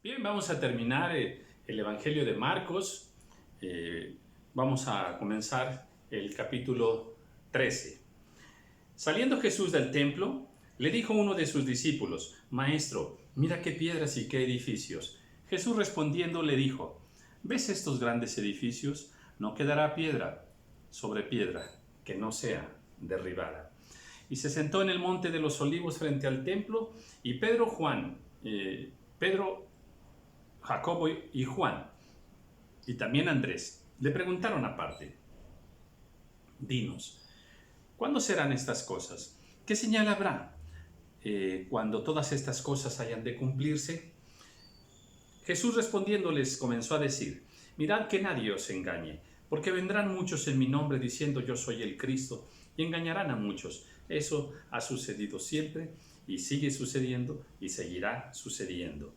Bien, vamos a terminar el Evangelio de Marcos. Vamos a comenzar el capítulo 13. Saliendo Jesús del templo, le dijo uno de sus discípulos: Maestro, mira qué piedras y qué edificios. Jesús respondiendo le dijo: ¿Ves estos grandes edificios? No quedará piedra sobre piedra que no sea derribada. Y se sentó en el monte de los olivos frente al templo, y Pedro, Jacobo y Juan, y también Andrés, le preguntaron aparte: Dinos, ¿cuándo serán estas cosas? ¿Qué señal habrá cuando todas estas cosas hayan de cumplirse? Jesús respondiéndoles comenzó a decir: Mirad que nadie os engañe, porque vendrán muchos en mi nombre diciendo yo soy el Cristo, y engañarán a muchos. Eso ha sucedido siempre, y sigue sucediendo, y seguirá sucediendo.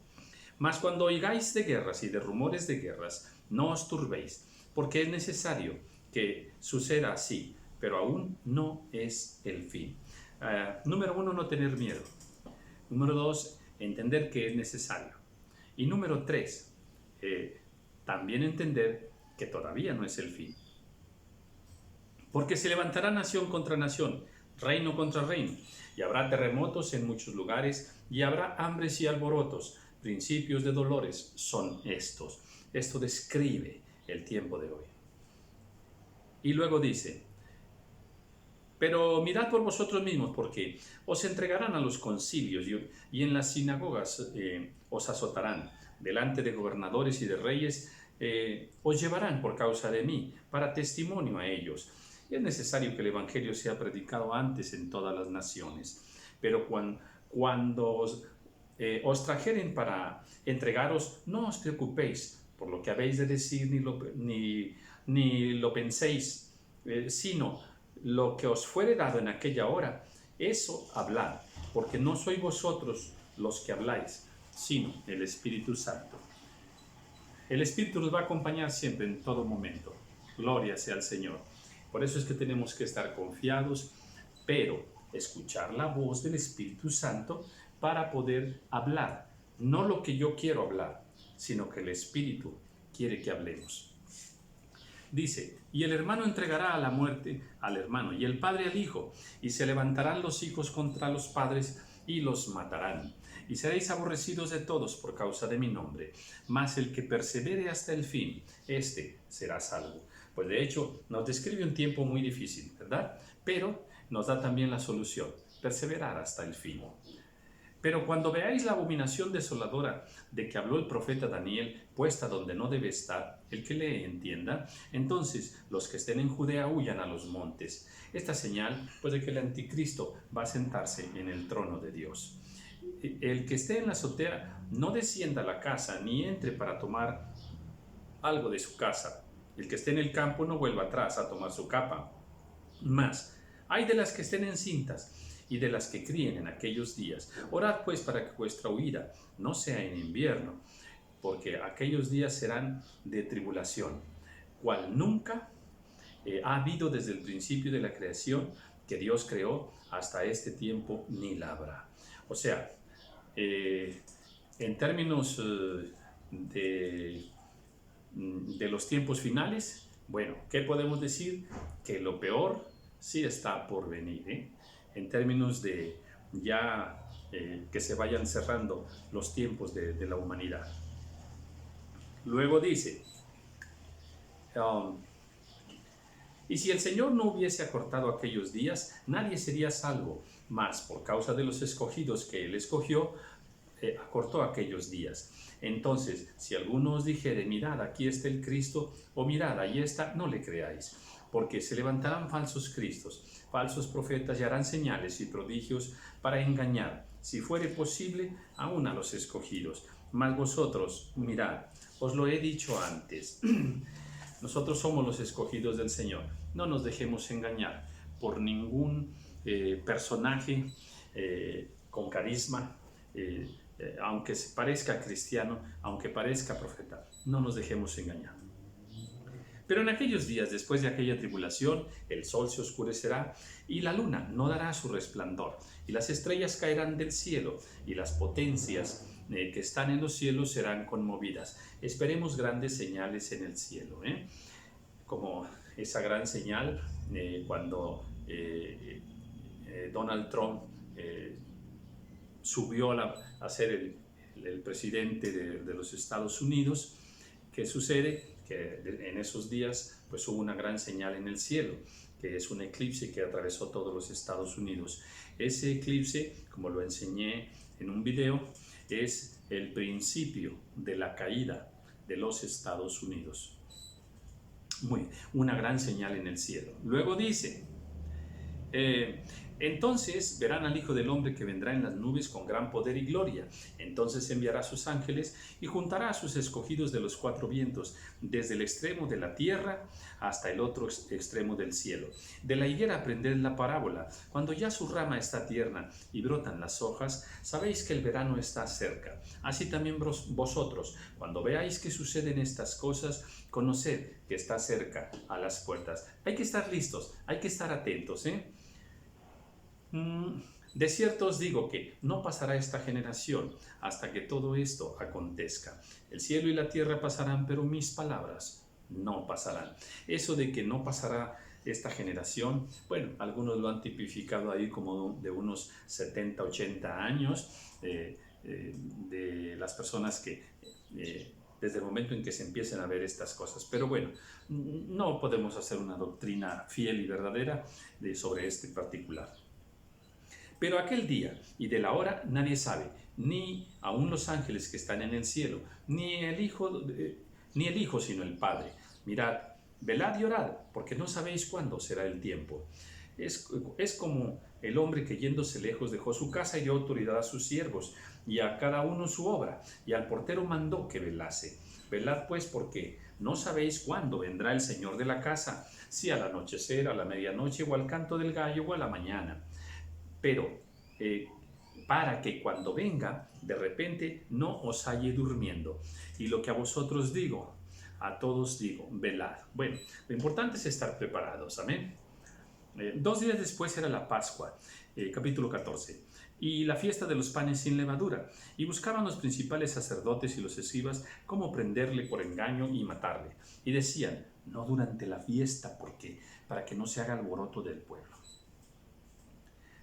Mas cuando oigáis de guerras y de rumores de guerras, no os turbéis, porque es necesario que suceda así, pero aún no es el fin. Número 1, no tener miedo. Número 2, entender que es necesario. Y número 3, también entender que todavía no es el fin. Porque se levantará nación contra nación, reino contra reino, y habrá terremotos en muchos lugares, y habrá hambres y alborotos. Principios de dolores son estos. Esto describe el tiempo de hoy. Y luego dice: pero mirad por vosotros mismos, porque os entregarán a los concilios y en las sinagogas os azotarán. Delante de gobernadores y de reyes os llevarán por causa de mí, para testimonio a ellos. Es necesario que el evangelio sea predicado antes en todas las naciones. Pero cuando os trajeren para entregaros, no os preocupéis por lo que habéis de decir, ni lo penséis, sino lo que os fuere dado en aquella hora, eso hablad, porque no sois vosotros los que habláis, sino el Espíritu Santo. El Espíritu nos va a acompañar siempre, en todo momento. Gloria sea al Señor. Por eso es que tenemos que estar confiados, pero escuchar la voz del Espíritu Santo para poder hablar, no lo que yo quiero hablar, sino que el Espíritu quiere que hablemos. Dice: y el hermano entregará a la muerte al hermano, y el padre al hijo, y se levantarán los hijos contra los padres y los matarán. Y seréis aborrecidos de todos por causa de mi nombre, mas el que persevere hasta el fin, éste será salvo. Pues de hecho nos describe un tiempo muy difícil, ¿verdad? Pero nos da también la solución: perseverar hasta el fin. Pero cuando veáis la abominación desoladora de que habló el profeta Daniel, puesta donde no debe estar, el que lee entienda, entonces los que estén en Judea huyan a los montes. Esta señal, pues, de que el anticristo va a sentarse en el trono de Dios. El que esté en la azotea no descienda a la casa, ni entre para tomar algo de su casa. El que esté en el campo no vuelva atrás a tomar su capa. Mas, ay de las que estén encintas y de las que críen en aquellos días. Orad pues para que vuestra huida no sea en invierno, porque aquellos días serán de tribulación, cual nunca ha habido desde el principio de la creación que Dios creó hasta este tiempo, ni la habrá. O sea, en términos de los tiempos finales, bueno, ¿qué podemos decir? Que lo peor sí está por venir, en términos de ya que se vayan cerrando los tiempos de la humanidad. Luego dice: y si el Señor no hubiese acortado aquellos días, nadie sería salvo, mas por causa de los escogidos que Él escogió, acortó aquellos días. Entonces, si alguno os dijere: mirad, aquí está el Cristo, o mirad, ahí está, no le creáis, porque se levantarán falsos cristos, falsos profetas, y harán señales y prodigios para engañar, si fuere posible, aún a los escogidos. Mas vosotros, mirad, os lo he dicho antes. Nosotros somos los escogidos del Señor. No nos dejemos engañar por ningún personaje con carisma, aunque parezca cristiano, aunque parezca profeta. No nos dejemos engañar. Pero en aquellos días, después de aquella tribulación, el sol se oscurecerá y la luna no dará su resplandor, y las estrellas caerán del cielo, y las potencias que están en los cielos serán conmovidas. Esperemos grandes señales en el cielo, como esa gran señal cuando Donald Trump subió a ser el presidente de los Estados Unidos. ¿Qué sucede? Que en esos días pues hubo una gran señal en el cielo, que es un eclipse que atravesó todos los Estados Unidos. Ese eclipse, como lo enseñé en un video, es el principio de la caída de los Estados Unidos. Una gran señal en el cielo. Luego dice, entonces verán al Hijo del Hombre que vendrá en las nubes con gran poder y gloria. Entonces enviará a sus ángeles y juntará a sus escogidos de los cuatro vientos, desde el extremo de la tierra hasta el otro extremo del cielo. De la higuera aprended la parábola. Cuando ya su rama está tierna y brotan las hojas, sabéis que el verano está cerca. Así también vosotros, cuando veáis que suceden estas cosas, conoced que está cerca a las puertas. Hay que estar listos, hay que estar atentos, De cierto os digo que no pasará esta generación hasta que todo esto acontezca. El cielo y la tierra pasarán, pero mis palabras no pasarán. Eso de que no pasará esta generación, bueno, algunos lo han tipificado ahí como de unos 70, 80 años, de las personas que desde el momento en que se empiecen a ver estas cosas. Pero bueno, no podemos hacer una doctrina fiel y verdadera sobre este particular. Pero aquel día y de la hora nadie sabe, ni aun los ángeles que están en el cielo, ni el Hijo sino el Padre. Mirad, velad y orad, porque no sabéis cuándo será el tiempo. Es como el hombre que yéndose lejos dejó su casa y dio autoridad a sus siervos, y a cada uno su obra, y al portero mandó que velase. Velad pues, porque no sabéis cuándo vendrá el Señor de la casa, si al anochecer, a la medianoche, o al canto del gallo, o a la mañana. Pero para que cuando venga, de repente no os halle durmiendo. Y lo que a vosotros digo, a todos digo, velad. Bueno, lo importante es estar preparados, amén. 2 días después era la Pascua, capítulo 14, y la fiesta de los panes sin levadura. Y buscaban los principales sacerdotes y los escribas cómo prenderle por engaño y matarle. Y decían, no durante la fiesta, porque para que no se haga alboroto del pueblo.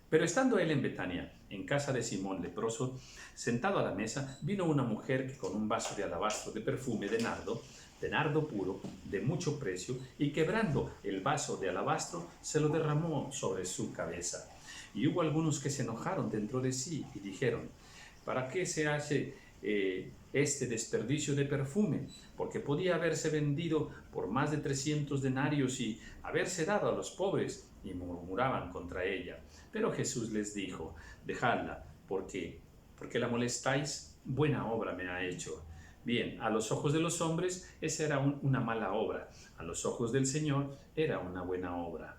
Pero estando él en Betania, en casa de Simón leproso, sentado a la mesa, vino una mujer que con un vaso de alabastro de perfume de nardo puro, de mucho precio, y quebrando el vaso de alabastro, se lo derramó sobre su cabeza. Y hubo algunos que se enojaron dentro de sí y dijeron, ¿para qué se hace este desperdicio de perfume? Porque podía haberse vendido por más de 300 denarios y haberse dado a los pobres. Y murmuraban contra ella. Pero Jesús les dijo, dejadla, porque la molestáis, buena obra me ha hecho. Bien, a los ojos de los hombres esa era una mala obra, a los ojos del Señor era una buena obra.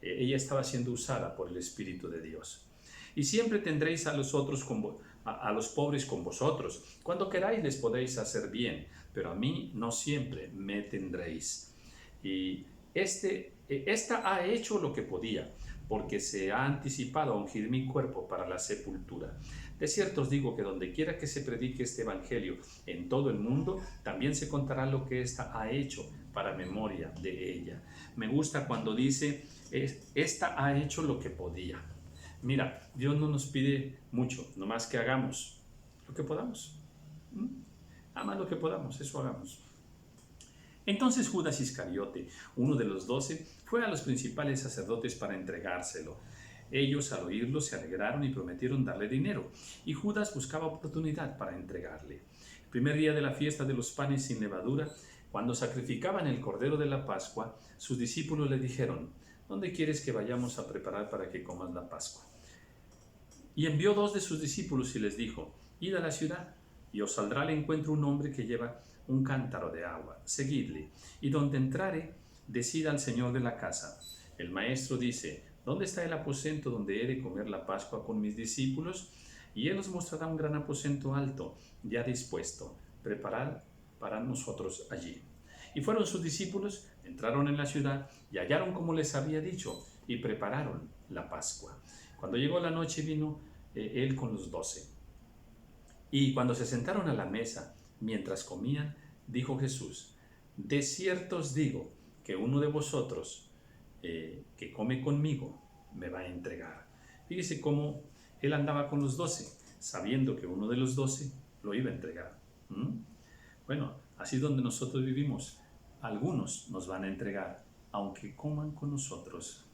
Ella estaba siendo usada por el Espíritu de Dios. Y siempre tendréis a los pobres con vosotros. Cuando queráis les podéis hacer bien, pero a mí no siempre me tendréis. Y esta ha hecho lo que podía, porque se ha anticipado a ungir mi cuerpo para la sepultura. De cierto os digo que donde quiera que se predique este evangelio en todo el mundo, también se contará lo que ésta ha hecho para memoria de ella. Me gusta cuando dice, esta ha hecho lo que podía. Mira, Dios no nos pide mucho, nomás que hagamos lo que podamos. Más lo que podamos, eso hagamos. Entonces Judas Iscariote, uno de los 12, fue a los principales sacerdotes para entregárselo. Ellos, al oírlo, se alegraron y prometieron darle dinero, y Judas buscaba oportunidad para entregarle. El primer día de la fiesta de los panes sin levadura, cuando sacrificaban el cordero de la Pascua, sus discípulos le dijeron, ¿dónde quieres que vayamos a preparar para que comas la Pascua? Y envió 2 de sus discípulos y les dijo, id a la ciudad, y os saldrá al encuentro un hombre que lleva un cántaro de agua, seguidle, y donde entrare, decida al señor de la casa. El maestro dice, ¿dónde está el aposento donde he de comer la Pascua con mis discípulos? Y él os mostrará un gran aposento alto, ya dispuesto, preparad para nosotros allí. Y fueron sus discípulos, entraron en la ciudad, y hallaron como les había dicho, y prepararon la Pascua. Cuando llegó la noche vino él con los 12. Y cuando se sentaron a la mesa, mientras comían, dijo Jesús: de cierto os digo que uno de vosotros que come conmigo me va a entregar. Fíjese cómo él andaba con los 12, sabiendo que uno de los 12 lo iba a entregar. Bueno, así es donde nosotros vivimos. Algunos nos van a entregar, aunque coman con nosotros.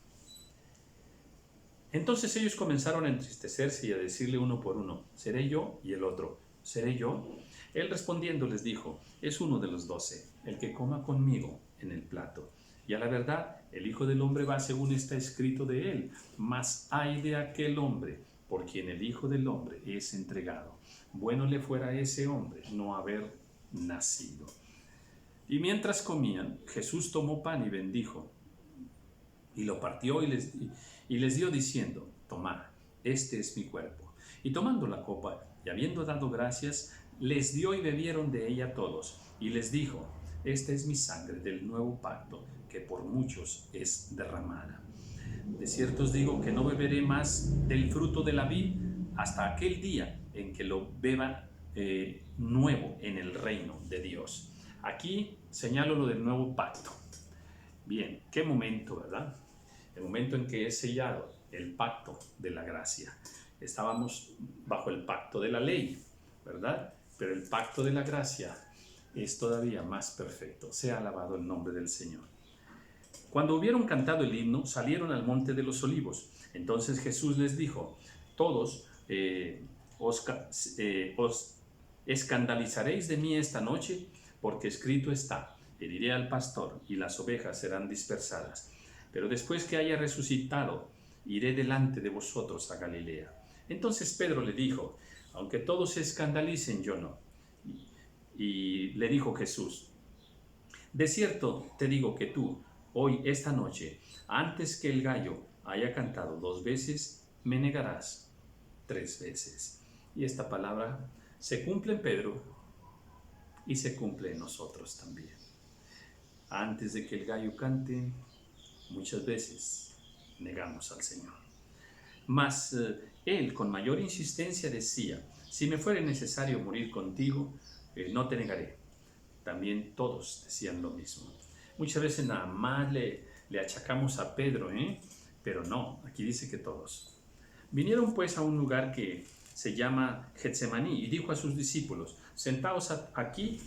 Entonces ellos comenzaron a entristecerse y a decirle uno por uno: ¿seré yo? Y el otro: ¿seré yo? Él respondiendo les dijo: es uno de los 12, el que coma conmigo en el plato. Y a la verdad, el Hijo del Hombre va según está escrito de él. Mas ay de aquel hombre por quien el Hijo del Hombre es entregado. Bueno le fuera a ese hombre no haber nacido. Y mientras comían, Jesús tomó pan y bendijo, y lo partió y les dio diciendo: tomad, este es mi cuerpo. Y tomando la copa, y habiendo dado gracias, les dio y bebieron de ella todos. Y les dijo: esta es mi sangre del nuevo pacto, que por muchos es derramada. De cierto os digo que no beberé más del fruto de la vid hasta aquel día en que lo beba nuevo en el reino de Dios. Aquí señalo lo del nuevo pacto. Bien, qué momento, ¿verdad? El momento en que es sellado el pacto de la gracia. Estábamos bajo el pacto de la ley, ¿verdad? Pero el pacto de la gracia es todavía más perfecto. Sea alabado el nombre del Señor. Cuando hubieron cantado el himno, salieron al monte de los olivos. Entonces Jesús les dijo: todos os escandalizaréis de mí esta noche, porque escrito está: heriré al pastor y las ovejas serán dispersadas. Pero después que haya resucitado, iré delante de vosotros a Galilea. Entonces Pedro le dijo: aunque todos se escandalicen, yo no. Y le dijo Jesús: de cierto te digo que tú, hoy, esta noche, antes que el gallo haya cantado 2 veces, me negarás 3 veces. Y esta palabra se cumple en Pedro y se cumple en nosotros también. Antes de que el gallo cante, muchas veces negamos al Señor. Mas él con mayor insistencia decía: si me fuere necesario morir contigo, no te negaré. También todos decían lo mismo. Muchas veces nada más le achacamos a Pedro, pero no, aquí dice que todos. Vinieron pues a un lugar que se llama Getsemaní, y dijo a sus discípulos: sentaos aquí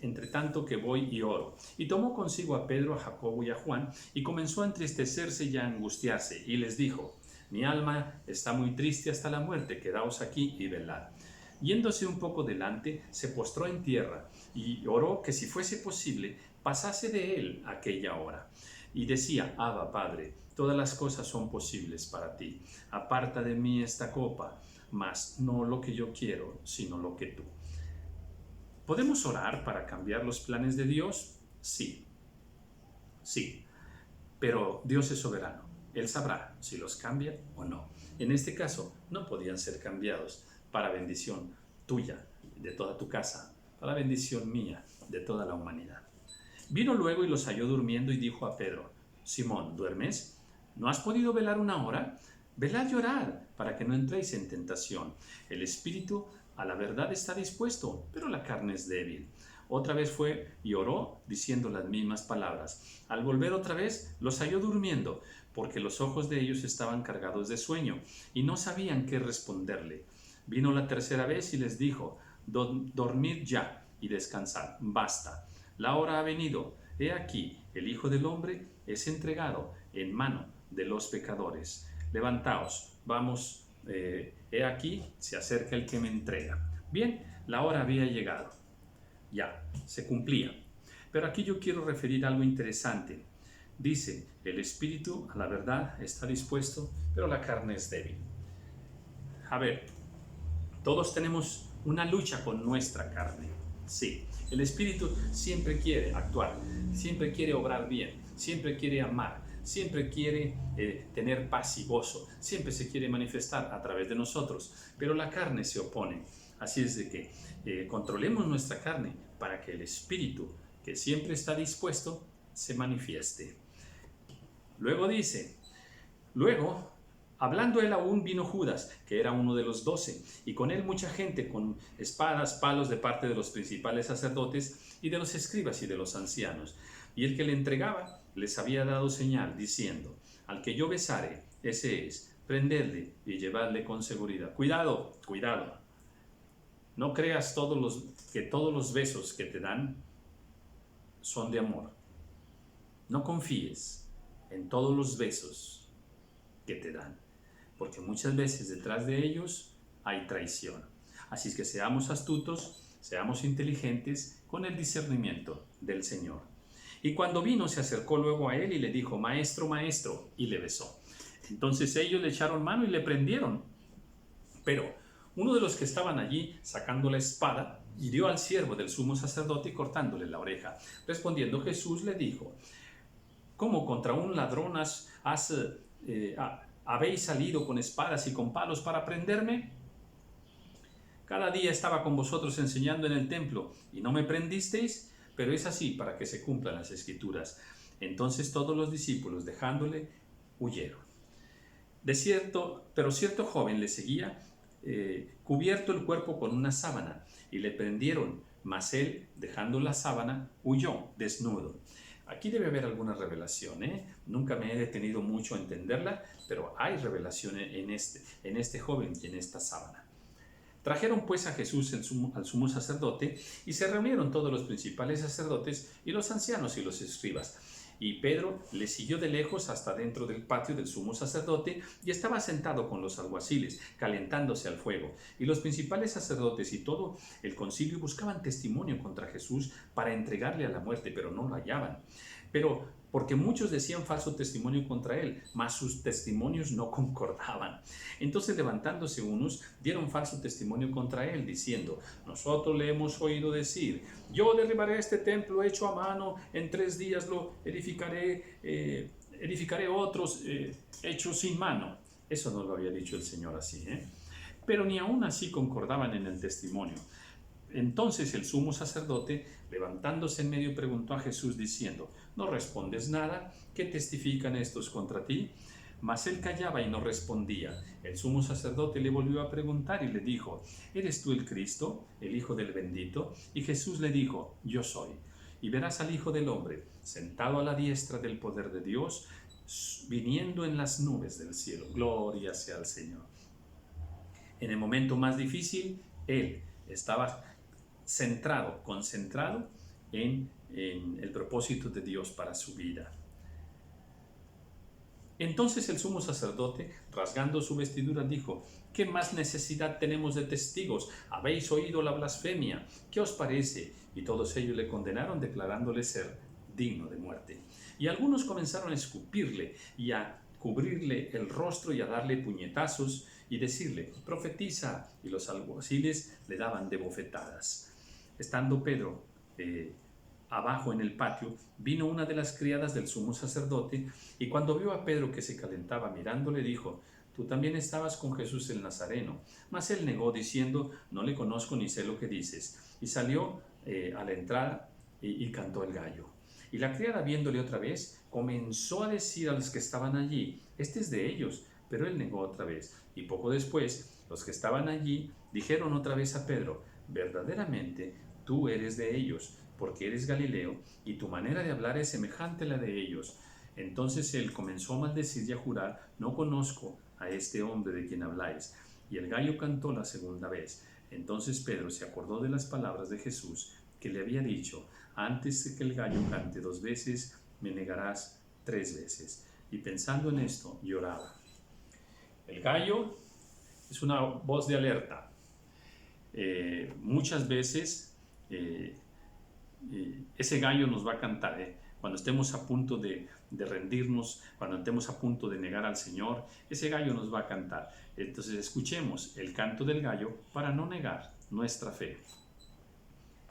entre tanto que voy y oro. Y tomó consigo a Pedro, a Jacobo y a Juan, y comenzó a entristecerse y a angustiarse, y les dijo: mi alma está muy triste hasta la muerte, quedaos aquí y velad. Yéndose un poco delante, se postró en tierra, y oró que si fuese posible, pasase de él aquella hora. Y decía: Abba, Padre, todas las cosas son posibles para ti. Aparta de mí esta copa, mas no lo que yo quiero, sino lo que tú. ¿Podemos orar para cambiar los planes de Dios? Sí. Sí. Pero Dios es soberano. Él sabrá si los cambia o no. En este caso, no podían ser cambiados para bendición tuya, de toda tu casa, para bendición mía, de toda la humanidad. Vino luego y los halló durmiendo y dijo a Pedro: Simón, ¿duermes? ¿No has podido velar una hora? Velad y orad, para que no entréis en tentación. El espíritu a la verdad está dispuesto, pero la carne es débil. Otra vez fue y oró, diciendo las mismas palabras. Al volver otra vez, los halló durmiendo, porque los ojos de ellos estaban cargados de sueño, y no sabían qué responderle. Vino la tercera vez y les dijo: dormid ya y descansad, basta. La hora ha venido. He aquí, el Hijo del Hombre es entregado en mano de los pecadores. Levantaos, vamos, he aquí, se acerca el que me entrega. Bien, la hora había llegado. Ya, se cumplía. Pero aquí yo quiero referir algo interesante. Dice: el espíritu a la verdad está dispuesto, pero la carne es débil. A ver, todos tenemos una lucha con nuestra carne. Sí, el espíritu siempre quiere actuar, siempre quiere obrar bien, siempre quiere amar, siempre quiere tener paz y gozo, siempre se quiere manifestar a través de nosotros, pero la carne se opone. Así es de que controlemos nuestra carne para que el espíritu, que siempre está dispuesto, se manifieste. Luego dice: luego Hablando él aún, vino Judas, que era uno de los 12, y con él mucha gente con espadas, palos de parte de los principales sacerdotes y de los escribas y de los ancianos. Y el que le entregaba les había dado señal, diciendo: al que yo besare, ese es, prendedle y llevadle con seguridad. Cuidado, cuidado. No creas que todos los besos que te dan son de amor. No confíes en todos los besos que te dan, porque muchas veces detrás de ellos hay traición. Así es que seamos astutos, seamos inteligentes con el discernimiento del Señor. Y cuando vino, se acercó luego a él y le dijo: maestro, maestro, y le besó. Entonces ellos le echaron mano y le prendieron. Pero uno de los que estaban allí, sacando la espada, hirió al siervo del sumo sacerdote y cortándole la oreja. Respondiendo Jesús le dijo: ¿cómo contra un ladrón habéis salido con espadas y con palos para prenderme? Cada día estaba con vosotros enseñando en el templo y no me prendisteis, pero es así para que se cumplan las escrituras. Entonces todos los discípulos, dejándole, huyeron. Pero cierto joven le seguía, cubierto el cuerpo con una sábana, y le prendieron, mas él, dejando la sábana, huyó desnudo. Aquí debe haber alguna revelación, Nunca me he detenido mucho a entenderla, pero hay revelación en este joven y en esta sábana. Trajeron pues a Jesús al sumo sacerdote, y se reunieron todos los principales sacerdotes y los ancianos y los escribas. Y Pedro le siguió de lejos hasta dentro del patio del sumo sacerdote, y estaba sentado con los alguaciles, calentándose al fuego. Y los principales sacerdotes y todo el concilio buscaban testimonio contra Jesús para entregarle a la muerte, pero no lo hallaban. Pero porque muchos decían falso testimonio contra él, mas sus testimonios no concordaban. Entonces, levantándose unos, dieron falso testimonio contra él, diciendo: nosotros le hemos oído decir: yo derribaré este templo hecho a mano, en 3 días lo edificaré otros hechos sin mano. Eso no lo había dicho el Señor así, Pero ni aún así concordaban en el testimonio. Entonces el sumo sacerdote, levantándose en medio, preguntó a Jesús diciendo: ¿no respondes nada? ¿Qué testifican estos contra ti? Mas él callaba y no respondía. El sumo sacerdote le volvió a preguntar y le dijo: ¿eres tú el Cristo, el Hijo del Bendito? Y Jesús le dijo: yo soy. Y verás al Hijo del Hombre sentado a la diestra del poder de Dios, viniendo en las nubes del cielo. Gloria sea al Señor. En el momento más difícil, él estaba concentrado en el propósito de Dios para su vida. Entonces el sumo sacerdote, rasgando su vestidura, dijo: ¿qué más necesidad tenemos de testigos? ¿Habéis oído la blasfemia? ¿Qué os parece? Y todos ellos le condenaron, declarándole ser digno de muerte. Y algunos comenzaron a escupirle y a cubrirle el rostro y a darle puñetazos y decirle: profetiza. Y los alguaciles le daban de bofetadas. Estando Pedro abajo en el patio, vino una de las criadas del sumo sacerdote, y cuando vio a Pedro que se calentaba mirándole, dijo: tú también estabas con Jesús el Nazareno. Mas él negó, diciendo: no le conozco ni sé lo que dices. Y salió a la entrada y cantó el gallo. Y la criada, viéndole otra vez, comenzó a decir a los que estaban allí: este es de ellos. Pero él negó otra vez. Y poco después, los que estaban allí dijeron otra vez a Pedro: verdaderamente tú eres de ellos, porque eres Galileo, y tu manera de hablar es semejante a la de ellos. Entonces él comenzó a maldecir y a jurar: no conozco a este hombre de quien habláis. Y el gallo cantó la segunda vez. Entonces Pedro se acordó de las palabras de Jesús, que le había dicho: antes de que el gallo cante 2 veces, me negarás 3 veces. Y pensando en esto, lloraba. El gallo es una voz de alerta. Muchas veces ese gallo nos va a cantar cuando estemos a punto de rendirnos, cuando estemos a punto de negar al Señor. Ese gallo nos va a cantar. Entonces escuchemos el canto del gallo para no negar nuestra fe.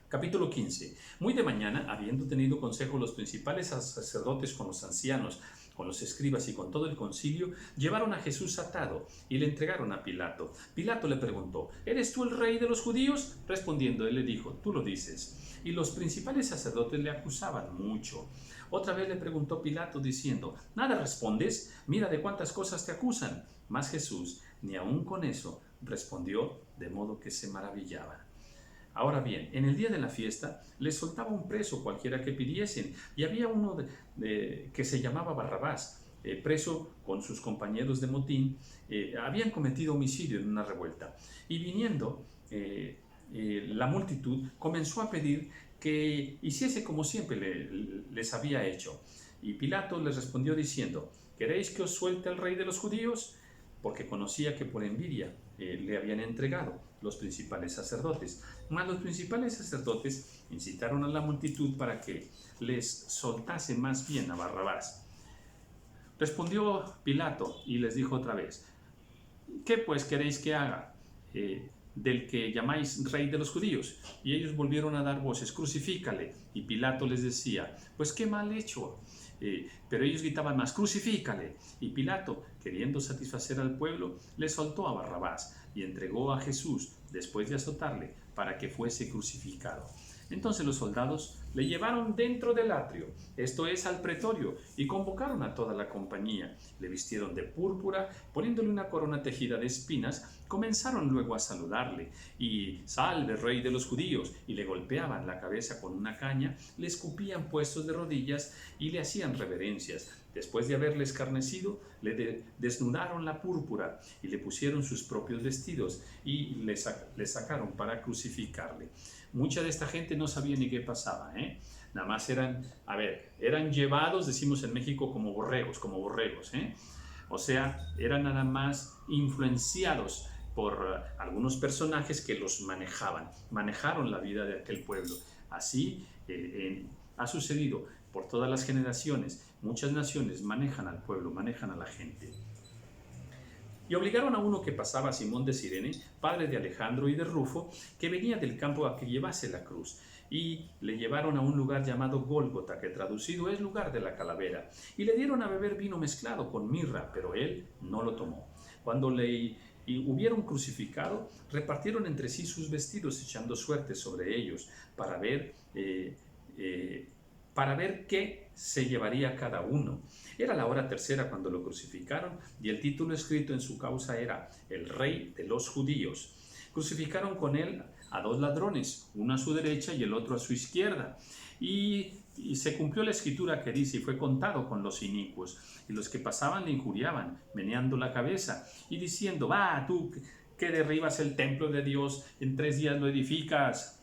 Capítulo 15. Muy de mañana, habiendo tenido consejo los principales sacerdotes con los ancianos, con los escribas y con todo el concilio, llevaron a Jesús atado y le entregaron a Pilato. Pilato le preguntó: ¿eres tú el rey de los judíos? Respondiendo, él le dijo: tú lo dices. Y los principales sacerdotes le acusaban mucho. Otra vez le preguntó Pilato diciendo: ¿nada respondes? Mira de cuántas cosas te acusan. Mas Jesús ni aun con eso respondió, de modo que se maravillaban. Ahora bien, en el día de la fiesta les soltaba un preso cualquiera que pidiesen, y había uno que se llamaba Barrabás, preso con sus compañeros de motín. Habían cometido homicidio en una revuelta, y viniendo la multitud comenzó a pedir que hiciese como siempre les había hecho. Y Pilato les respondió diciendo: ¿queréis que os suelte al rey de los judíos? Porque conocía que por envidia le habían entregado los principales sacerdotes. Mas los principales sacerdotes incitaron a la multitud para que les soltase más bien a Barrabás. Respondió Pilato y les dijo otra vez: ¿qué pues queréis que haga del que llamáis rey de los judíos? Y ellos volvieron a dar voces: crucifícale. Y Pilato les decía: pues qué mal hecho. Pero ellos gritaban más: crucifícale. Y Pilato, queriendo satisfacer al pueblo, le soltó a Barrabás y entregó a Jesús, después de azotarle, para que fuese crucificado. Entonces los soldados le llevaron dentro del atrio, esto es, al pretorio, y convocaron a toda la compañía. Le vistieron de púrpura, poniéndole una corona tejida de espinas. Comenzaron luego a saludarle, y salve, rey de los judíos, y le golpeaban la cabeza con una caña, le escupían puestos de rodillas y le hacían reverencias. Después de haberle escarnecido, le desnudaron la púrpura y le pusieron sus propios vestidos y le sacaron para crucificarle. Mucha de esta gente no sabía ni qué pasaba, Nada más eran llevados, decimos en México, como borregos, O sea, eran nada más influenciados por algunos personajes que los manejaron la vida de aquel pueblo. Así ha sucedido por todas las generaciones. Muchas naciones manejan al pueblo, manejan a la gente. Y obligaron a uno que pasaba, Simón de Cirene, padre de Alejandro y de Rufo, que venía del campo, a que llevase la cruz. Y le llevaron a un lugar llamado Gólgota, que traducido es lugar de la calavera. Y le dieron a beber vino mezclado con mirra, pero él no lo tomó. Cuando le hubieron crucificado, repartieron entre sí sus vestidos, echando suerte sobre ellos, para ver qué se llevaría cada uno. Era la hora tercera cuando lo crucificaron, y el título escrito en su causa era: el rey de los judíos. Crucificaron con él a dos ladrones, uno a su derecha y el otro a su izquierda. Y se cumplió la escritura que dice: y fue contado con los inicuos. Y los que pasaban le injuriaban, meneando la cabeza y diciendo: va, tú que derribas el templo de Dios, en 3 días lo edificas.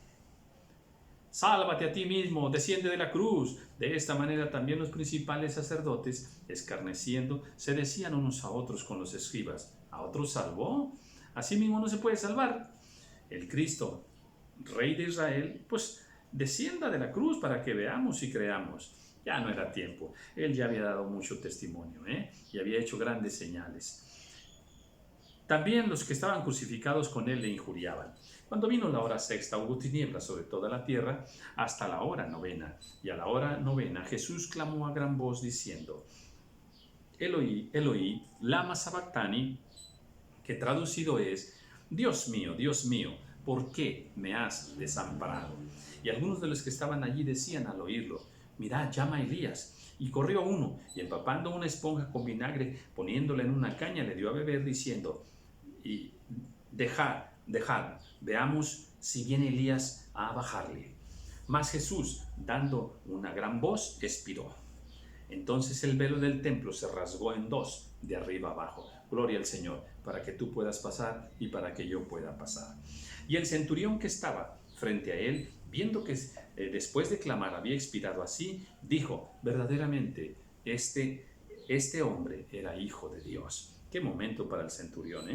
Sálvate a ti mismo, desciende de la cruz. De esta manera también los principales sacerdotes, escarneciendo, se decían unos a otros con los escribas: ¿a otros salvó? Así mismo no se puede salvar. El Cristo, Rey de Israel, pues descienda de la cruz para que veamos y creamos. Ya no era tiempo. Él ya había dado mucho testimonio, y había hecho grandes señales. También los que estaban crucificados con él le injuriaban. Cuando vino la hora sexta, hubo tinieblas sobre toda la tierra hasta la hora novena. Y a la hora novena Jesús clamó a gran voz diciendo: Eloi, Eloi, lama sabactani, que traducido es: Dios mío, ¿por qué me has desamparado? Y algunos de los que estaban allí decían al oírlo: mirad, llama a Elías. Y corrió uno, y empapando una esponja con vinagre, poniéndola en una caña, le dio a beber, diciendo: y dejad, veamos si viene Elías a bajarle. Mas Jesús, dando una gran voz, expiró. Entonces el velo del templo se rasgó en 2, de arriba abajo. Gloria al Señor, para que tú puedas pasar y para que yo pueda pasar. Y el centurión que estaba frente a él, viendo que después de clamar había expirado así, dijo: verdaderamente este hombre era hijo de Dios. Qué momento para el centurión,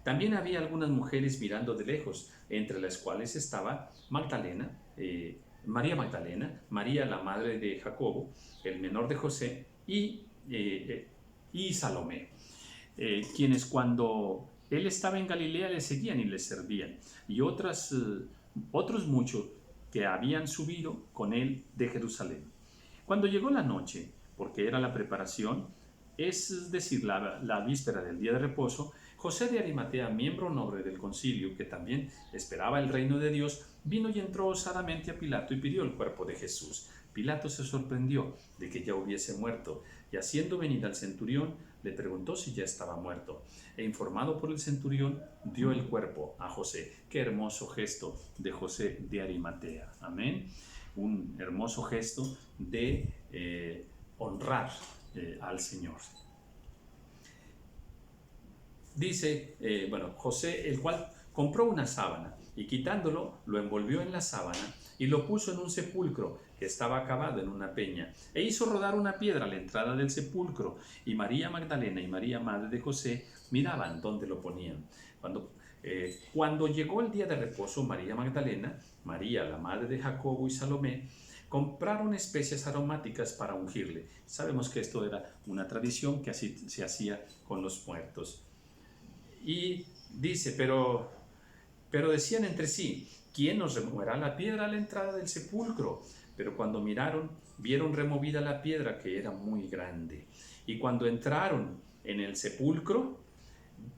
También había algunas mujeres mirando de lejos, entre las cuales estaba María Magdalena, María la madre de Jacobo, el menor de José, y Salomé, quienes cuando él estaba en Galilea le seguían y le servían, y otros muchos que habían subido con él de Jerusalén. Cuando llegó la noche, porque era la preparación, es decir, la víspera del día de reposo, José de Arimatea, miembro noble del concilio, que también esperaba el reino de Dios, vino y entró osadamente a Pilato y pidió el cuerpo de Jesús. Pilato se sorprendió de que ya hubiese muerto, y haciendo venir al centurión, le preguntó si ya estaba muerto. E informado por el centurión, dio el cuerpo a José. Qué hermoso gesto de José de Arimatea. Amén. Un hermoso gesto de honrar al Señor. Dice, José, el cual compró una sábana y quitándolo, lo envolvió en la sábana y lo puso en un sepulcro que estaba acabado en una peña, e hizo rodar una piedra a la entrada del sepulcro, y María Magdalena y María, madre de José, miraban dónde lo ponían. Cuando llegó el día de reposo, María Magdalena, María, la madre de Jacobo, y Salomé compraron especias aromáticas para ungirle. Sabemos que esto era una tradición que así se hacía con los muertos. Y dice, pero decían entre sí, ¿quién nos removerá la piedra a la entrada del sepulcro? Pero cuando miraron, vieron removida la piedra, que era muy grande. Y cuando entraron en el sepulcro,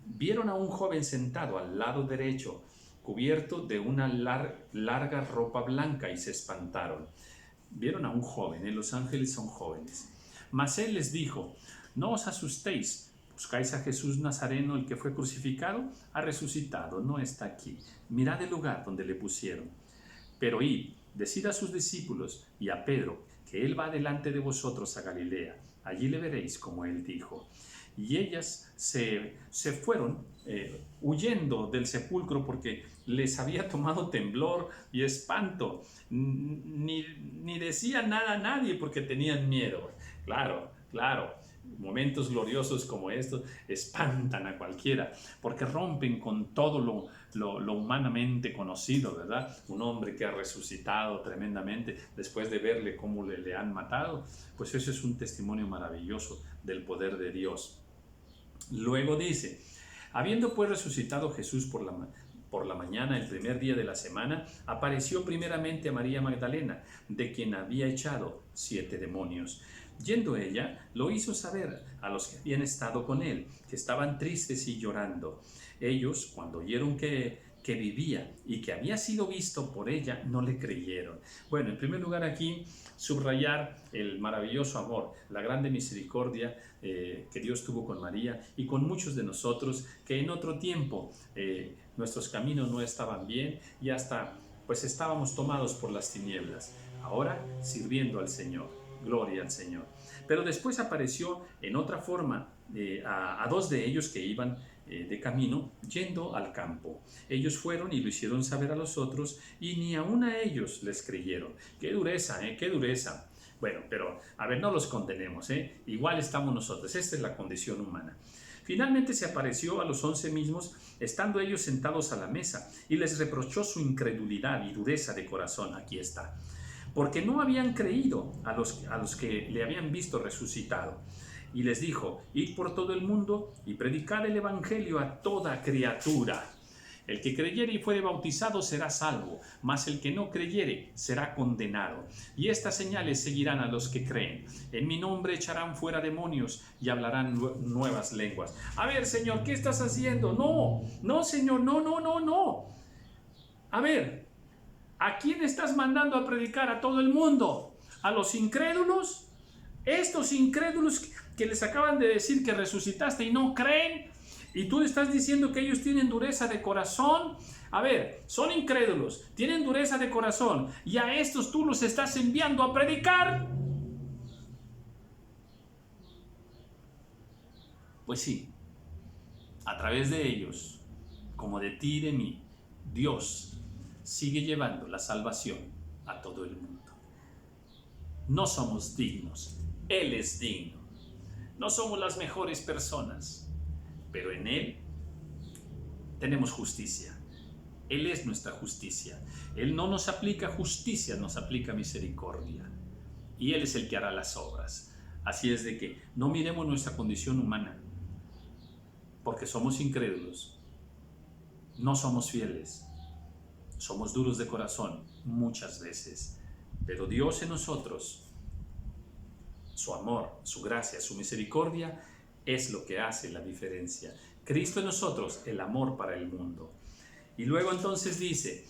vieron a un joven sentado al lado derecho, cubierto de una larga ropa blanca, y se espantaron. Vieron a un joven, los ángeles son jóvenes. Mas él les dijo, no os asustéis, buscáis a Jesús Nazareno, el que fue crucificado, ha resucitado, no está aquí. Mirad el lugar donde le pusieron. Pero id, decid a sus discípulos y a Pedro, que él va delante de vosotros a Galilea. Allí le veréis, como él dijo. Y ellas se fueron huyendo del sepulcro, porque les había tomado temblor y espanto. Ni decían nada a nadie porque tenían miedo. Claro. Momentos gloriosos como estos espantan a cualquiera, porque rompen con todo lo humanamente conocido, ¿verdad? Un hombre que ha resucitado tremendamente después de verle cómo le han matado, pues eso es un testimonio maravilloso del poder de Dios. Luego dice, habiendo pues resucitado Jesús por la mañana, el primer día de la semana, apareció primeramente a María Magdalena, de quien había echado 7 demonios. Yendo ella, lo hizo saber a los que habían estado con él, que estaban tristes y llorando. Ellos, cuando oyeron que vivía y que había sido visto por ella, no le creyeron. Bueno, en primer lugar aquí, subrayar el maravilloso amor, la grande misericordia que Dios tuvo con María y con muchos de nosotros, que en otro tiempo nuestros caminos no estaban bien y hasta pues estábamos tomados por las tinieblas. Ahora, sirviendo al Señor. Gloria al Señor. Pero después apareció en otra forma a 2 de ellos que iban de camino yendo al campo. Ellos fueron y lo hicieron saber a los otros, y ni aun a ellos les creyeron. ¡Qué dureza, qué dureza! Bueno, pero a ver, no los condenemos, igual estamos nosotros. Esta es la condición humana. Finalmente se apareció a los 11 mismos, estando ellos sentados a la mesa, y les reprochó su incredulidad y dureza de corazón. Aquí está. Porque no habían creído a los que le habían visto resucitado. Y les dijo, id por todo el mundo y predicad el evangelio a toda criatura. El que creyere y fuere bautizado será salvo, mas el que no creyere será condenado. Y estas señales seguirán a los que creen. En mi nombre echarán fuera demonios y hablarán nuevas lenguas. A ver, Señor, ¿qué estás haciendo? No, Señor, no. A ver, ¿a quién estás mandando a predicar? ¿A todo el mundo? ¿A los incrédulos? Estos incrédulos que les acaban de decir que resucitaste y no creen, y tú estás diciendo que ellos tienen dureza de corazón. A ver, son incrédulos, tienen dureza de corazón, y a estos tú los estás enviando a predicar. Pues sí, a través de ellos, como de ti y de mí, Dios sigue llevando la salvación a todo el mundo. No somos dignos, Él es digno. No somos las mejores personas, pero en Él tenemos justicia. Él es nuestra justicia. Él no nos aplica justicia, nos aplica misericordia. Y Él es el que hará las obras. Así es de que no miremos nuestra condición humana, porque somos incrédulos, no somos fieles. Somos duros de corazón muchas veces, pero Dios en nosotros, su amor, su gracia, su misericordia, es lo que hace la diferencia. Cristo en nosotros, el amor para el mundo. Y luego entonces dice,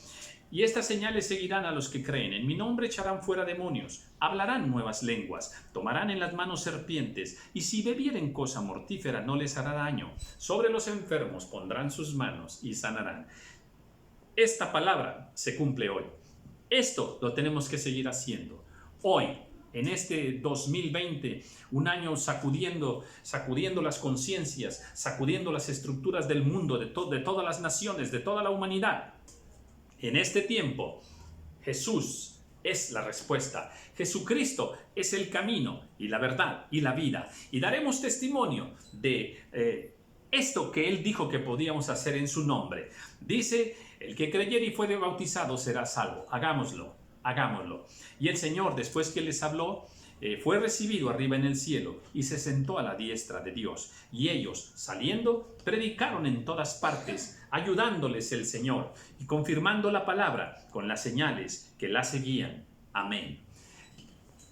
Y estas señales seguirán a los que creen. En mi nombre echarán fuera demonios, hablarán nuevas lenguas, tomarán en las manos serpientes, y si bebieren cosa mortífera no les hará daño. Sobre los enfermos pondrán sus manos y sanarán. Esta palabra se cumple hoy. Esto lo tenemos que seguir haciendo. Hoy, en este 2020, un año sacudiendo las conciencias, sacudiendo las estructuras del mundo, de todas las naciones, de toda la humanidad. En este tiempo, Jesús es la respuesta. Jesucristo es el camino y la verdad y la vida. Y daremos testimonio de esto que Él dijo que podíamos hacer en su nombre. Dice, el que creyere y fuere bautizado será salvo. Hagámoslo, hagámoslo. Y el Señor, después que les habló, fue recibido arriba en el cielo y se sentó a la diestra de Dios. Y ellos, saliendo, predicaron en todas partes, ayudándoles el Señor y confirmando la palabra con las señales que la seguían. Amén.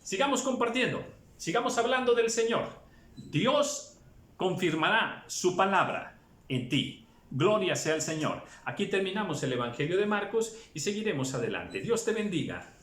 Sigamos compartiendo, sigamos hablando del Señor. Dios confirmará su palabra en ti. Gloria sea al Señor. Aquí terminamos el Evangelio de Marcos y seguiremos adelante. Dios te bendiga.